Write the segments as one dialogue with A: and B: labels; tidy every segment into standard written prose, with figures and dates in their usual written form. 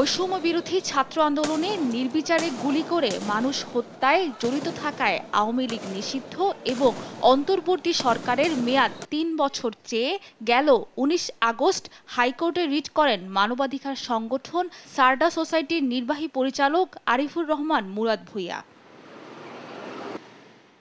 A: বৈষম্য বিরোধী ছাত্র আন্দোলনে নির্বিচারে গুলি করে মানুষ হত্যায় জড়িত থাকায় আওয়ামী লীগ নিষিদ্ধ এবং অন্তর্বর্তী সরকারের মেয়াদ ৩ বছর চেয়ে গেল ১৯ আগস্ট হাইকোর্টে রিট করেন মানবাধিকার সংগঠন সারদা সোসাইটির নির্বাহী পরিচালক আরিফুর রহমান মুরাদ ভূঁইয়া।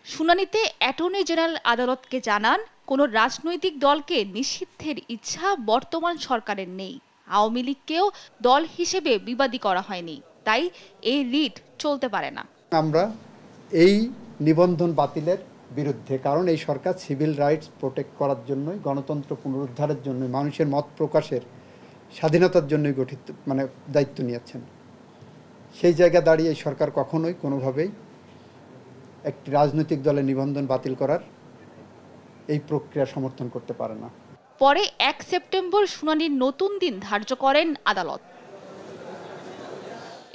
A: শুনানিতে অ্যাটর্নি জেনারেল আদালতকে জানান, কোনো রাজনৈতিক দলকে নিষিদ্ধের ইচ্ছা বর্তমান সরকারের নেই। আওয়ামী লীগকেও দল হিসেবে বিবাদী করা হয়নি, তাই এই রিট চলতে পারে না।
B: আমরা এই নিবন্ধন বাতিলের বিরুদ্ধে, কারণ এই সরকার সিভিল রাইটস প্রোটেক্ট করার জন্যই, গণতন্ত্র পুনরুদ্ধারের জন্য, মানুষের মত প্রকাশের স্বাধীনতার জন্যই গঠিত দায়িত্ব নিয়েছেন। সেই জায়গা দাঁড়িয়ে এই সরকার কখনোই কোনোভাবেই একটি রাজনৈতিক দলের নিবন্ধন বাতিল করার এই প্রক্রিয়া সমর্থন করতে পারে না।
A: পরে ১ সেপ্টেম্বর শুনানির নতুন দিন ধার্য করেন আদালত।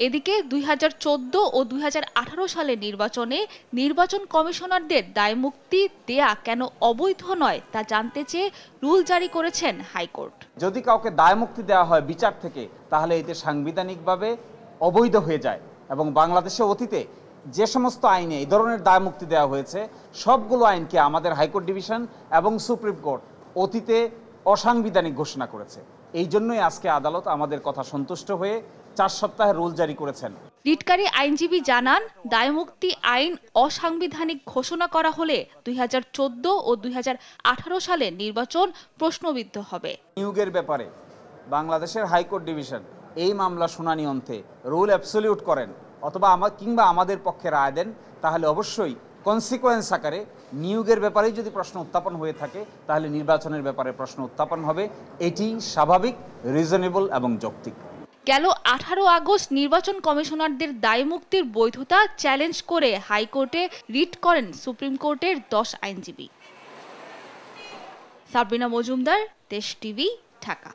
A: এদিকে ২০১৪ ও ২০১৮ সালের নির্বাচনে নির্বাচন কমিশনারদের দায়মুক্তি দেয়া কেন অবৈধ নয় তা জানতে চেয়ে রুল জারি করেছেন হাইকোর্ট।
C: যদি কাউকে দায়মুক্তি দেওয়া হয় বিচার থেকে, তাহলে এতে সাংবিধানিকভাবে অবৈধ হয়ে যায় এবং বাংলাদেশে অতীতে যে সমস্ত আইনে এই ধরনের দায়মুক্তি দেওয়া হয়েছে সবগুলো আইনকে আমাদের হাইকোর্ট ডিভিশন এবং সুপ্রিম কোর্ট অতীতে অসাংবিধানিক ঘোষণা করেছে। এই জন্যই আজকে আদালত আমাদের কথা সন্তুষ্ট হয়ে ৪ সপ্তাহের রুল জারি করেছেন।
A: রিটকারী আইনজীবী জানান, দায়মুক্তি আইন অসাংবিধানিক ঘোষণা করা হলে ২০১৪ ও ২০১৮ সালের নির্বাচন প্রশ্নবিদ্ধ হবে।
C: নিয়োগের ব্যাপারে বাংলাদেশের হাইকোর্ট ডিভিশন এই মামলা শুনানি অন্তে রুল অ্যাবসলিউট করেন অথবা কিংবা আমাদের পক্ষে রায় দেন, তাহলে অবশ্যই কনসিকোয়েন্স আকারে নিয়োগের ব্যাপারেই যদি প্রশ্ন উত্থাপন হয়ে থাকে তাহলে নির্বাচনের ব্যাপারে প্রশ্ন উত্থাপন হবে। এটি স্বাভাবিক, রিজনেবল এবং যৌক্তিক।
A: গেল ১৮ আগস্ট নির্বাচন কমিশনারদের দায়মুক্তির বৈধতা চ্যালেঞ্জ করে হাইকোর্টে রিট করেন সুপ্রিম কোর্টের ১০ আইনজীবী। সাবরিনা মজুমদার, দেশ টিভি, ঢাকা।